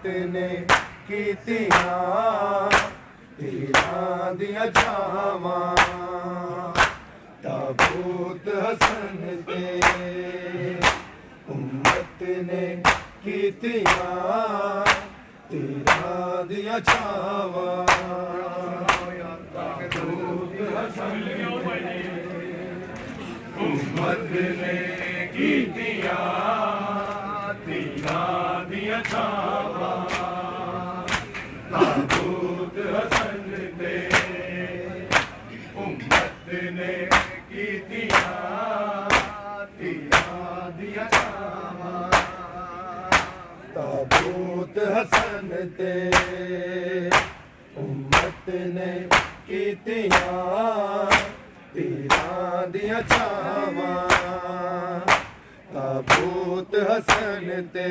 उम्मत ने कीतियां तीरां दियां छावां ताबूत हसन ते उम्मत ने कीतियां तीरां दियां छावां ताबूत हसन उम्मत ने कीतियां तीरां दियां छावां ताबूत हसन ते उम्मत ने कीतियां तीरां दियां छावां ताबूत हसन ते उम्मत ने कीतियां तीरां दियां छावां ताबूत हसन ते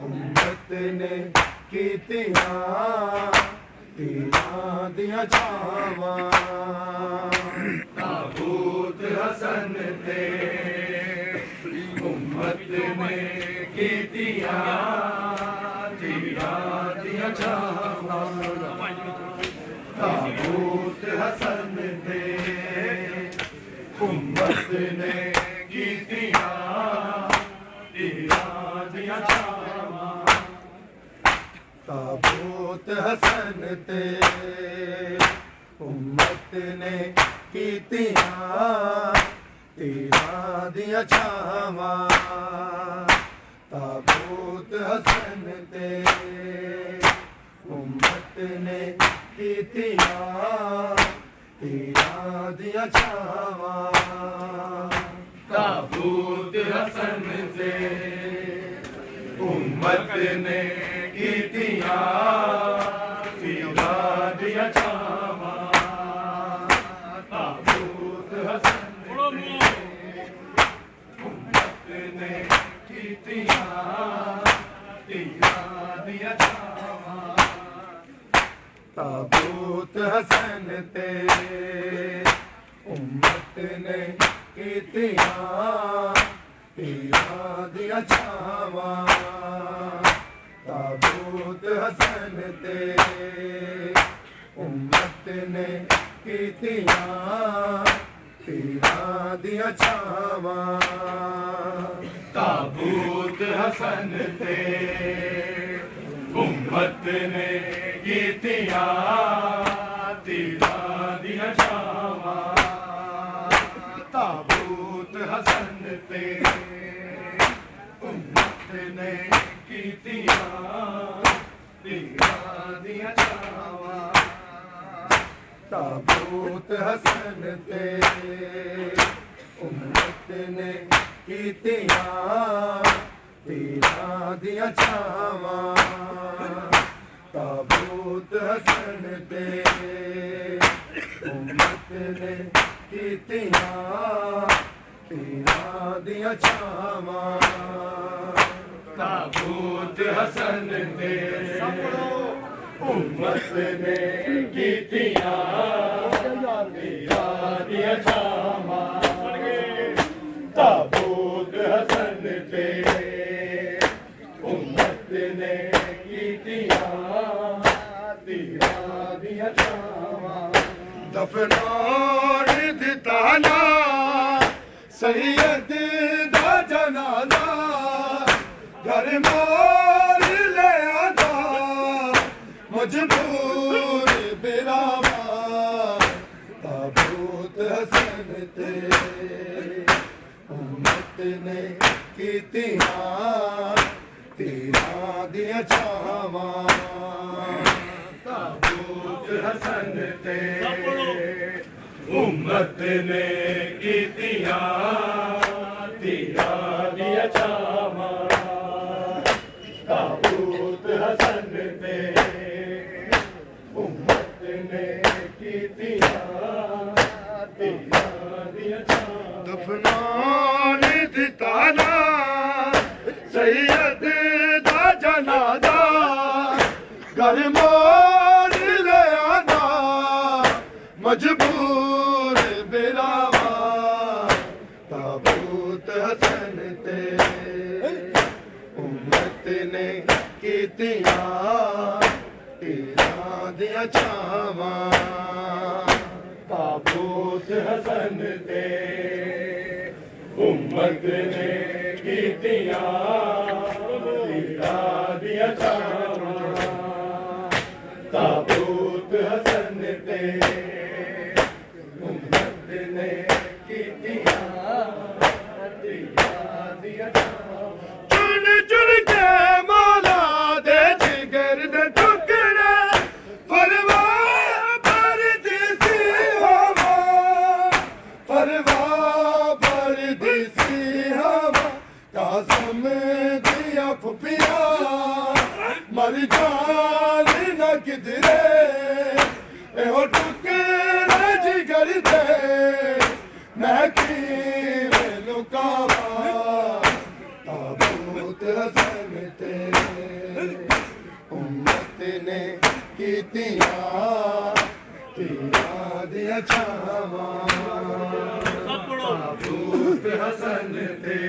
उम्मत ने कीतियां तीरां दियां छावां ताबूत हसन ते उम्मत ने कीतियां तीरां दियां छावां ताबूत हसन ते उम्मत ने कीतियां तीरां दियां छावां ताबूत हसन ते उम्मत ने कीतियां तीरां दियां छावां ताबूत हसन ते उम्मत ने कीतियां तीरां दियां छावां ताबूत हसन ते उम्मत ने कीतियां तीरां दियां छावां ताबूत हसन ते उम्मत ने कीतियां तीरां दियां छावां ताबूत हसन ते उम्मत ने कीतियां तीरां दियां छावां ताबूत हसन ते उम्मत ने कीतियां तीरां दियां छावां ताबूत हसन ते उम्मत ने कीतियां तीरां दियां छावां ताबूत हसन ते उम्मत ने कीतियां तीरां दियां छावां ताबूत हसन ते उम्मत ने कीतियां तीरां दियां छावां ताबूत हसन ते उम्मत ने कीतियां तीरां दियां छावां ताबूत हसन ते उम्मत ने कीतियां तीरां दियां छावां ताबूत हसन ते उम्मत ने कीतियां तीरां दियां छावां दफनार दिता ना सैयद दा जनाजा घर मोर ले आदा मजबूर बिरावा ताबूत हसन ते उम्मत ने कीतियां तीरां दियां छावां ताबूत हसन ते उम्मत ने कीतियां तीरां दियां छावां ताबूत हसन ते उम्मत ने कीतियां तीरां दियां छावां दफनान दिता ना सैयद दा जनाजा घर मोर ले आना मजबूर बिरावा ताबूत हसन ते उम्मत ने ਕੀਤੀਆਂ ਤੀਰਾਂ ਦੀਆਂ ਛਾਵਾਂ ਤਾਬੂਤ ਹਸਨ ਤੇ ਉਮਤ ਨੇ ਕੀਤੀਆਂ ਤੀਰਾਂ ਦੀਆਂ ਛਾਵਾਂ ਤਾਬੂਤ ਹਸਨ ਤੇ ਉਮਤ ਨੇ ਕੀਤੀਆਂ ਤੀਰਾਂ ਦੀਆਂ ਛਾਵਾਂ ਚੁਣ ਚੁਣ ਕੇ ਮੌਲਾ ਦੇ ਜਿਗਰ ਦੇ ਟੁਕੜੇ ਫਰਵਾ ਭਰਦੀ ਸੀ ਹਵਾ ਫਰਵਾ ਭਰਦੀ ਸੀ ਹਵਾ ਕਾਸਮ ਦੀਆਂ ਫੁੱਫੀਆਂ ਮਰ ਜਾਣ ਨਾ ਕਿਧਰੇ ਇਹੋ ਟੁਕੜੇ ਜਿਗਰ ਦੇ ਮੈਂ ਕਿਵੇਂ ਲੁਕਾਵਾਂ ਤਾਬੂਤ ਹਸਨ ਤੇ ਉਮਤ ਨੇ ਕੀਤੀਆਂ ਤੀਰਾਂ ਦੀਆਂ ਛਾਵਾਂ ਤਾਬੂਤ ਹਸਨ ਤੇ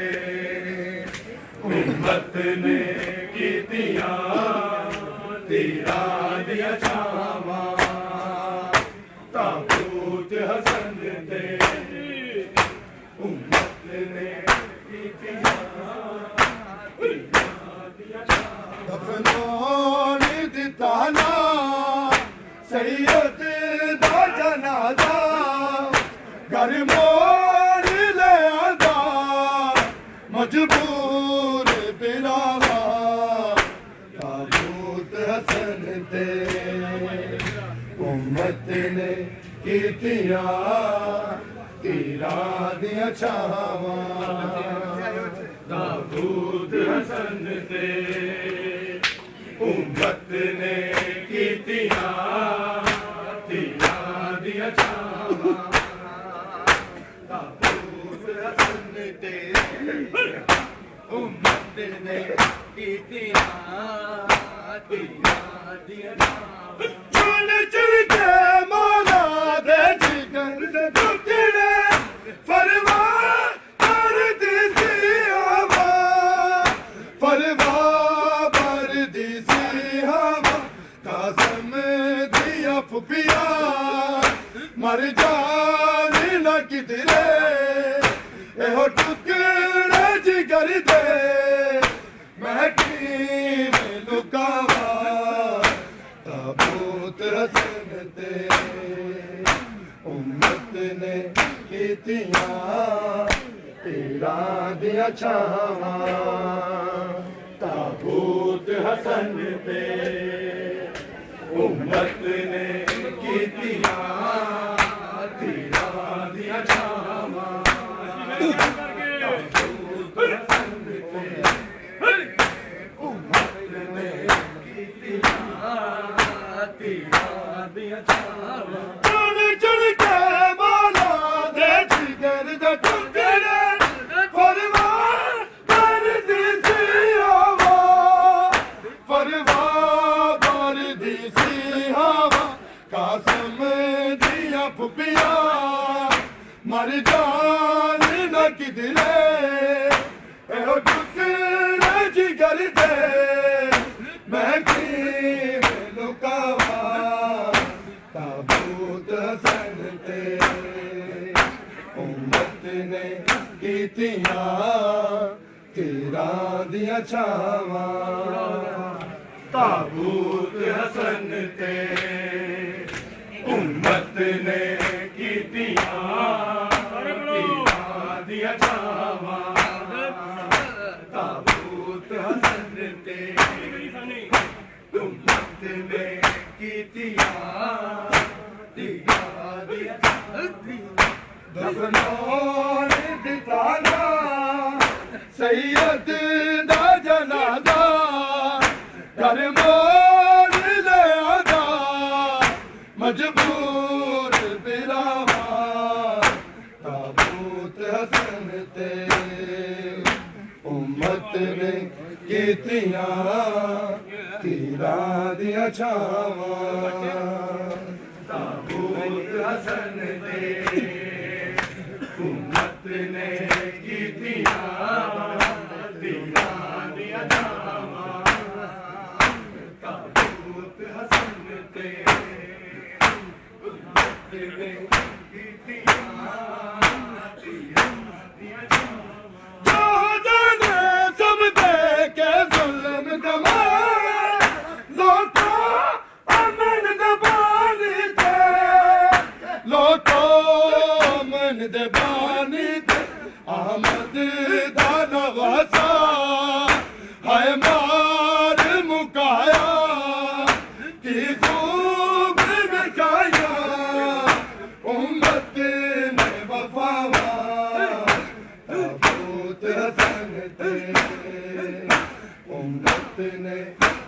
ਉਮਤ ਨੇ ਕੀਤੀਆਂ ਤੀਰਾਂ ਦੀਆਂ ਛਾਵਾਂ ਤਾਬੂਤ ਹਸਨ ਤੇ ਉਮਤ ਨੇ ਕੀਤੀਆਂ ਦਫਨਾਉਣ ਦਿੱਤਾ ਨਾ ਸੈਯਦ ਦਾ ਜਨਾਜ਼ਾ ਘਰ ਮੋੜ ਲਿਆਂਦਾ ਮਜਬੂਰ ਬਿਰਾਵਾ ਤਾਬੂਤ ਹਸਨ ਤੇ ਉਮਤ ਨੇ ਕੀਤੀਆਂ ਤੀਰਾਂ ਦੀਆਂ ਛਾਵਾਂ ਤਾਬੂਤ ਹਸਨ ਤੇ ਉਮਤ ਨੇ ਕੀਤੀਆਂ ਤੀਰਾਂ ਦੀਆਂ ਛਾਵਾਂ ਤਾਬੂਤ ਹਸਨ ਤੇ ਉਮਤ ਨੇ ਕੀਤੀਆਂ ਤੀਰਾਂ ਦੀਆਂ ਛਾਵਾਂ ਚੁਣ ਚੁਣ ਕੇ ਮੌਲਾ ਦੇ ਜਿਗਰ ਦੇ ਟੁਕੜੇ ਫਰਵਾ ਭਰਦੀ ਸੀ ਹਵਾ ਫਰਵਾ ਭਰਦੀ ਸੀ ਹਵਾ ਕਾਸਮ ਦੀਆਂ ਫੁੱਫੀਆਂ ਮਰ ਜਾਣ ਨਾ ਕਿਧਰੇ ਇਹੋ ਟੁਕੜੇ ਜਿਗਰ ਦੇ ਮੈਂ ਕਿਵੇਂ ਲੁਕਾਵਾਂ ਤਾਬੂਤ ਹਸਨ ਤੇ ਉਮਤ ਨੇ ਕੀਤੀਆਂ ਤੀਰਾਂ ਦੀਆਂ ਛਾਵਾਂ ਤਾਬੂਤ ਹਸਨ ਤੇ ਉਮਤ ਨੇ ਕੀਤੀਆਂ ਤੀਰਾਂ ਦੀਆਂ ਛਾਵਾਂ ਤਾਬੂਤ ਹਸਨ ਤੇ ਉਮਤ ਨੇ ਕੀਤੀਆਂ ਤੀਰਾਂ ਦੀਆਂ ਛਾਵਾਂ ਚੁਣ ਚੁਣ ਕੇ ਮੌਲਾ ਦੇ ਜਿਗਰ ਦੇ ਟੁਕੜੇ ਫਰਵਾ ਭਰਦੀ ਸੀ ਹਵਾ ਫਰਵਾ ਭਰਦੀ ਸੀ ਹਵਾ ਕਾਸਮ ਦੀਆਂ ਫੁੱਫੀਆਂ ਮਰ ਜਾਣ ਨਾ ਕਿਧਰੇ ਇਹੋ ਟੁਕੜੇ ਜਿਗਰ ਦੇ ਮੈਂ ਕਿਵੇਂ ਲੁਕਾਵਾਂ ਤਾਬੂਤ ਹਸਨ ਤੇ ਉਮਤ ਨੇ ਕੀਤੀਆਂ ਤੀਰਾਂ ਦੀਆਂ ਛਾਵਾਂ ਤਾਬੂਤ ਹਸਨ ਤੇ ਉਮਤ ਨੇ ਕੀਤੀਆਂ ਤੀਰਾਂ ਦੀਆਂ ਛਾਵਾਂ ਤਾਬੂਤ ਹਸਨ ਤੇ ਉਮਤ ਨੇ ਕੀਤੀਆਂ ਤੀਰਾਂ ਦੀਆਂ ਦਫਨਾਉਣ ਦਿੱਤਾ ਨਾ ਸੈਯਦ ਦਾ ਜਨਾਜ਼ਾ ਘਰ ਮੋੜ ਲਿਆਂਦਾ ਮਜਬੂਰ ਬਿਰਾਵਾ ਤਾਬੂਤ ਹਸਨ ਤੇ ਉਮਤ ਨੇ ਕੀਤੀਆਂ ਤੀਰਾਂ ਦੀਆਂ ਛਾਵਾਂ ਤਾਬੂਤ ਹਸਨ ਤੇ ਉਮਤ ਨੇ ਕੀਤੀਆਂ ਤੀਰਾਂ ਦੀਆਂ ਛਾਵਾਂ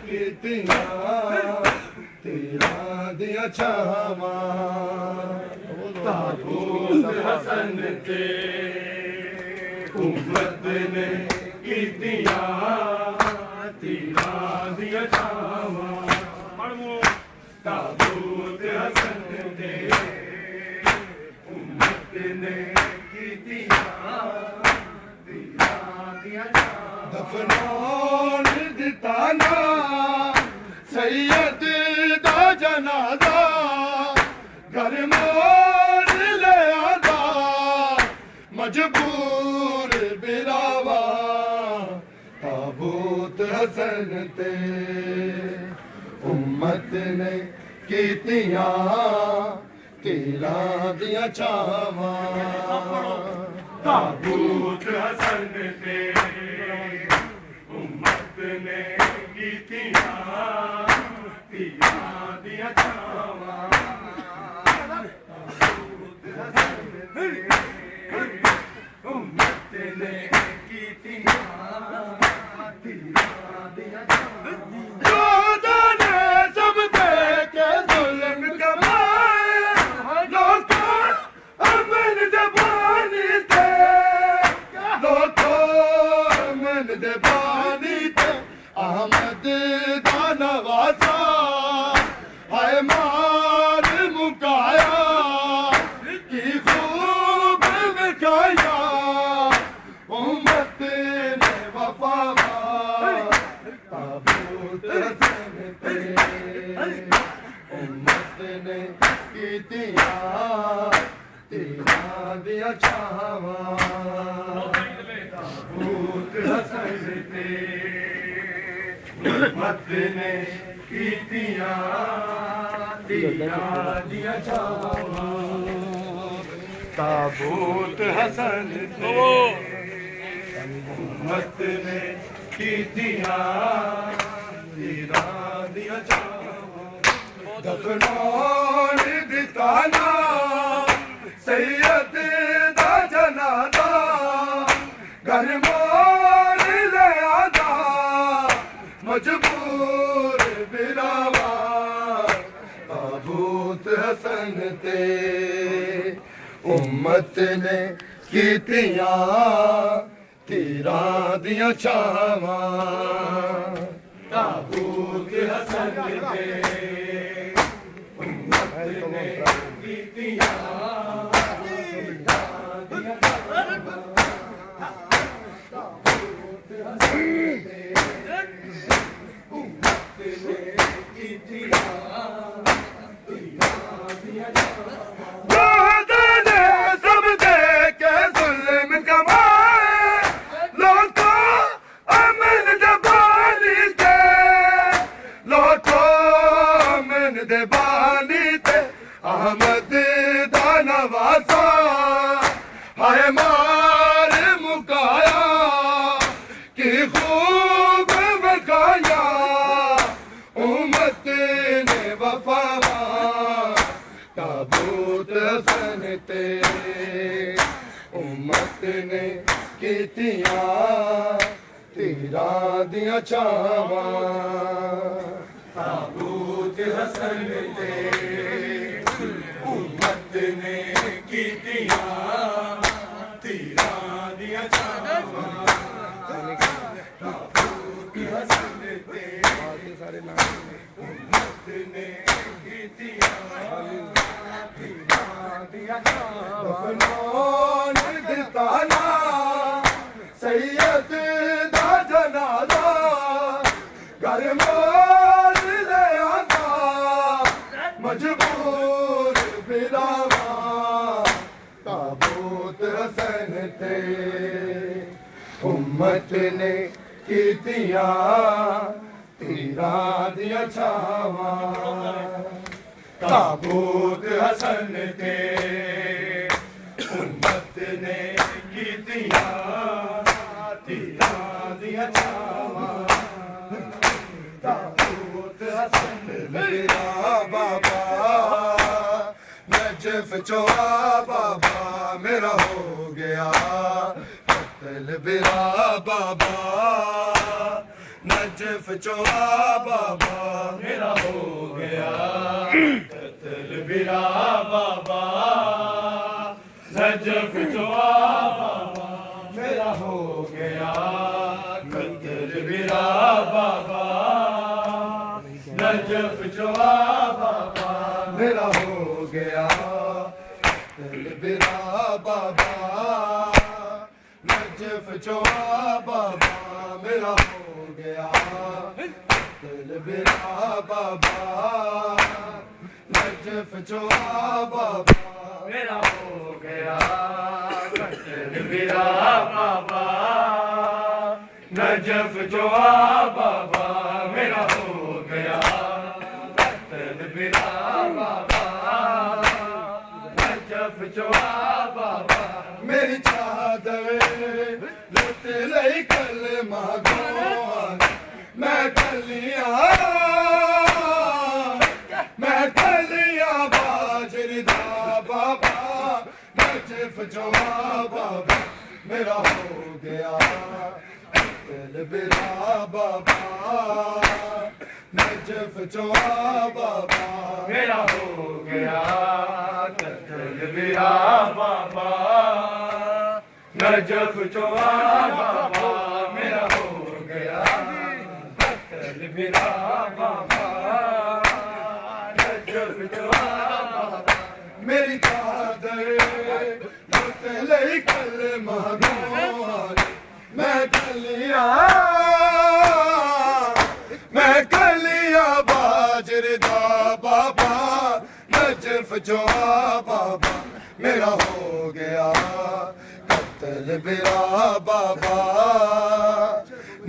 कीतियां तीरां दियां छावां ताबूत हसन ते उम्मत ने कीतियां तीरां दियां छावां ताबूत हसन ते उम्मत ने कीतियां तीरां दियां छावां दफनान दिता ना सैयद दा जनाजा घर मोड़ ले आदा मजबूर बिरावा ताबूत हसन ते उम्मत ने कीतियां तीरां दियां छावां ताबूत हसन ते उम्मत ने कीतियां तीरां दियां छावां ताबूत हसन ते उम्मत ने कीतियां तीरां दियां छावां सब देखे जुल्म कमाए लोगों अमन दबानी थे लोगों अमन दबानी थे अहमद दा नवासा हाय मार मुकाया की खूब विखाया उम्मत ने वफावा ताबूत हसन ते उम्मत ने कीतियां तीरां दियां छावां ताबूत हसन ते उम्मत ने कीतियां तीरां दियां छावां ताबूत हसन ते उम्मत ने कीतियां तीरां दियां छावां दफनान दिता ना सैयद दा जनाजा घर मोड़ ले आदा मजबूर बिरावा ताबूत हसन ते उम्मत ने कीतियां तीरां दियां छावां ताबूत हसन ते उम्मत ने कीतियां तीरां दियां छावां ताबूत हसन ते उम्मत ने कीतियां तीरां दियां छावां सब देखे जुल्म कमाए लोगों अमन दबानी थे लोगों अमन दबानी थे अहमद दा नवासा हाय मार मुकाया की खूब वकाया उम्मत ने वफावा ताबूत हसन ते उम्मत ने कीतियां तीरां दियां छावां ताबूत हसन ते उम्मत ने कीतियां तीरां दियां छावां ताबूत हसन ते उम्मत ने कीतियां तीरां दियां छावां दफनान दिता ना सैयद दा जनाजा घर मोड़ ले आदा मजबूर बिरावा ताबूत हसन ते उम्मत ने कीतियां तीरां दियां छावां ताबूत हसन ते उम्मत ने कीतियां तीरां दियां छावां ताबूत हसन मेरा बाबा नजफ चौहा बाबा मेरा हो गया कत्ल मेरा बाबा नजफ चोआ बाबा मेरा हो गया कत्ल बिरा बाबा नजफ चोआ बाबा मेरा हो गया कत्ल बिरा बाबा नजफ चोआ बाबा मेरा हो गया कत्ल बिरा बाबा नजफ चोआ बाबा मेरा हो गया दिल बिरा बाबा नजफ चोआ बाबा मेरा हो गया दिल बिरा बाबा नजफ चोआ बाबा मेरा हो गया दिल बिरा बाबा नजफ चोआ बाबा मेरी चादर लुट लई कलमा गोन मैं कलिया बाजरदा बाबा नजफ चोआ बाबा मेरा हो गया दिल बिरा बाबा नजफ चोआ बाबा मेरा हो गया दिल बिरा बाबा नजफ चोआ बाबा मेरा हो गया दिल बिरा बाबा नजफ चोआ बाबा मेरी चादर लुट लई कलमा गोन मैं कलिया बाजरदा बाबा नजफ चोआ बाबा मेरा हो गया दिल बिरा बाबा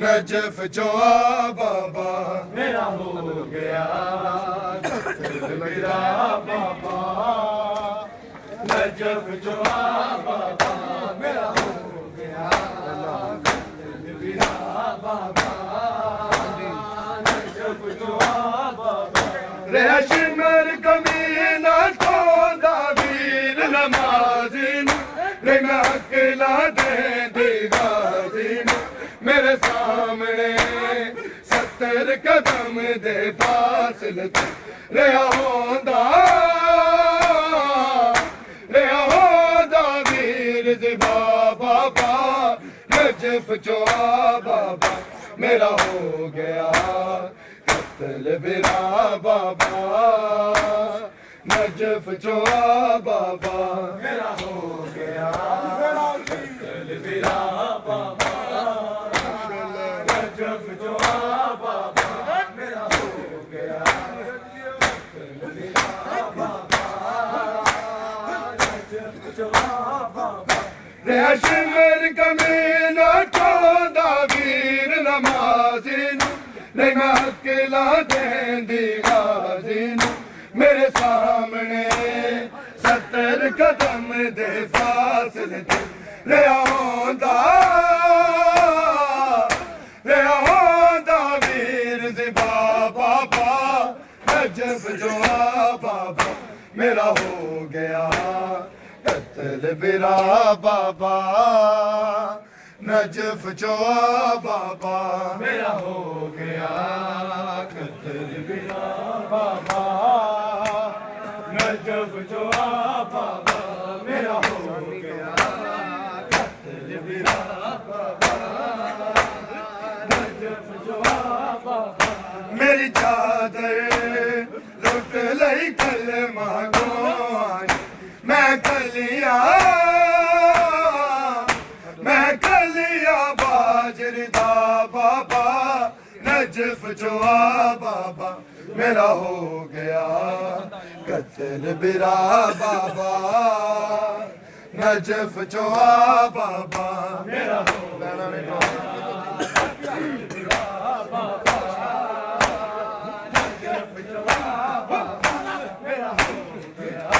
नजफ चोआ बाबा मेरा हो गया दिल बिरा बाबा नजफ चोआ बाबा मेरा हो गया दिल बिरा बाबा नजफ चोआ बाबा रेशमर कमीना तोदा वीर नमाजी रे मैं अकेला दे दीवाजी मेरे सामने 70 कदम दे फासले रे होंदा वीर ज़िबा बाबा नजफ चोआ बाबा मेरा हो गया कत्ल बिरा बाबा नजफ चोआ बाबा मेरा हो गया दिल बिरा बाबा नजफ चोआ बाबा मेरा हो गया दिल बिरा बाबा नजफ चोआ बाबा रेशमर कमीना चोदा वीर नमाजी नहीं मैं अकेला देंदी गाजी मेरे सामने 70 कदम दे फासले रे होंदा वीर ज़िबा बाबा नजफ चोआ बाबा मेरा हो गया कत्ल बिरा बाबा नजफ चोआ बाबा मेरा हो गया कत्ल बिरा बाबा नजफ चोआ बाबा मेरा हो गया कत्ल बिरा बाबा नजफ चोआ बाबा मेरी चादर लुट लई कलमा गोन मैं कलिया बाजरदा बाबा नजफ चोआ बाबा मेरा हो गया कत्ल बिरा बाबा नजफ चोआ बाबा मेरा हो गया बाबा नजफ चोआ बाबा मेरा हो गया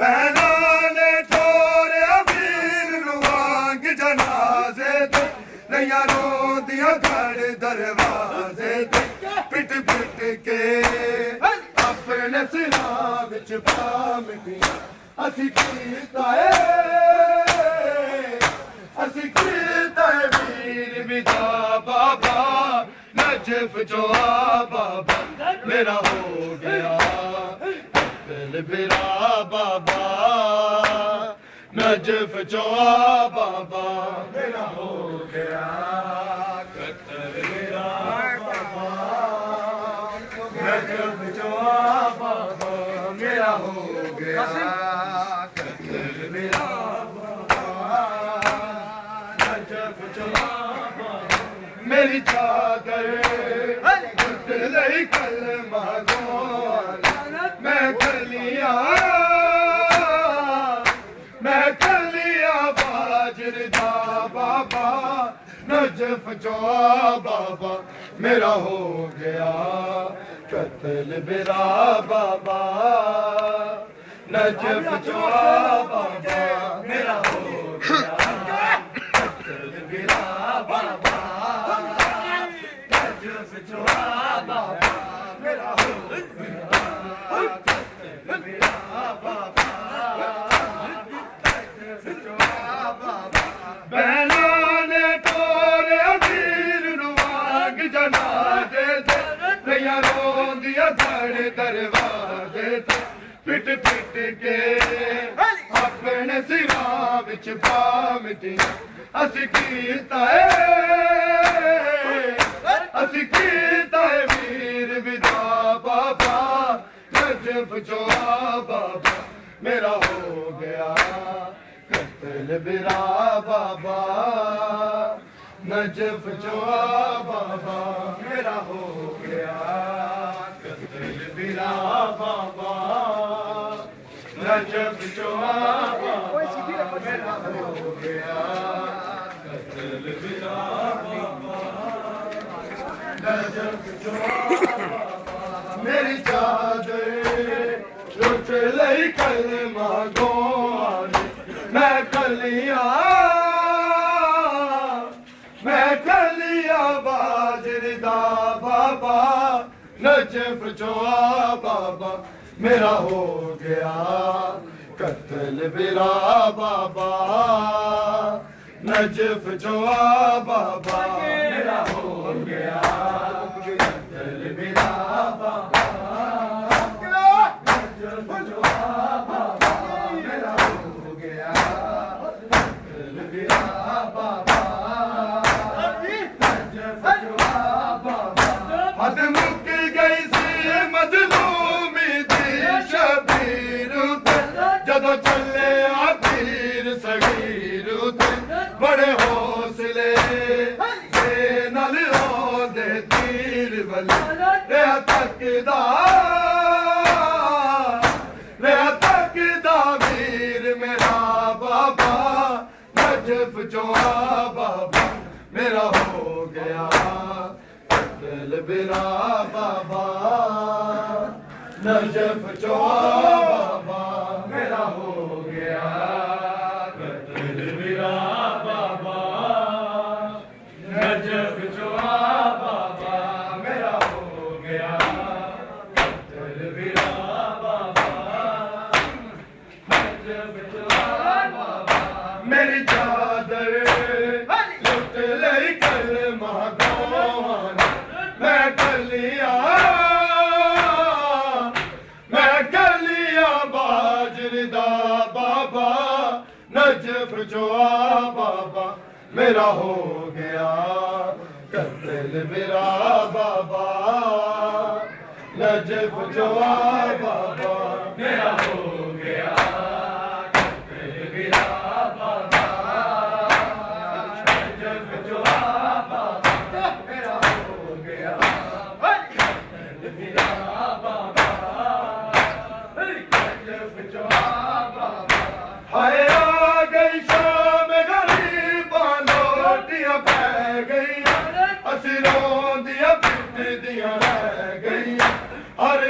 बहनों ने छोड़े वीर रुआंग जनाजे थे नैया रो दिया घर दरवाजे थे पिट पिट के अपने सिरा विच पा मिटिया ਅਸੀਂ ਕੀਤਾ ਏ ਅਸੀਂ ਕੀਤਾ ਏ ਵੀਰ ਵਿਦਾ ਬਾਬਾ ਨਜਫ ਜੋ ਆ ਬਾਬਾ ਮੇਰਾ ਹੋ ਗਿਆ ਦਿਲ ਮੇਰਾ ਬਾਬਾ नजफ जो बाबा मेरा हो गया कत्ल मेरा बाबा नजफ जो बाबा मेरा हो गया कत्ल मेरा बाबा नजफ जो बाबा मेरी चादर नहीं कल मांगो मैं कर लिया मैं कर लिया बाजरदा बाबा नजफ जो बाबा मेरा हो गया कत्ल मेरा बाबा नजफ जो बाबा मेरा हो गया कत्ल मेरा बाबा नजफ जो बाबा मेरा हो गया कत्ल मेरा बाबा बहनों ने तोरे अमीर नुवांग जनाजे थे नैया रोंदिया धड़ दरवाजे थे पिट पिट के अपने सिरां विच पा मिटिया असी कीता है वीर विदा बाबा नजफ जो बाबा मेरा हो गया कत्ल मेरा बाबा नजफ जो बाबा मेरा हो गया कत्ल मेरा बाबा नजफ जो बाबा मेरा हो गया कत्ल मेरा बाबा नजफ जो बाबा मेरी चादर लुट लई कल मांगो मैं कर लिया बाजरदा बाबा नजफ जो बाबा मेरा हो गया कत्ल मेरा बाबा नजफ जो बाबा मेरा हो गया कत्ल मेरा बाबा नजफ जो बाबा मेरा हो गया हद मुक गई सी मजलूमी दी शबीर जदों चले आखिर सगीर बड़े हौसले नाल होंदे तीर वले रेहा तकदा वीर मेरा बाबा नजफ जो बाबा मेरा हो गया कत्ल मेरा बाबा नजफ जो बाबा मेरा हो गया कत्ल मेरा बाबा नजफ जो बाबा मेरा हो गया कत्ल मेरा बाबा नजफ जो बाबा मेरी चादर लुट लई कल मांगो मैं कर लिया बाजरदा बाबा नजफ जो बाबा मेरा हो गया कत्ल मेरा बाबा नजफ जो बाबा मेरा हो गया कत्ल मेरा बाबा नजफ जो बाबा मेरा हो गया कत्ल मेरा बाबा नजफ जो बाबा हाय आ गई शाम गरीबा लोटियां पै गई असी रोंदियां पिटदियां रह गई हर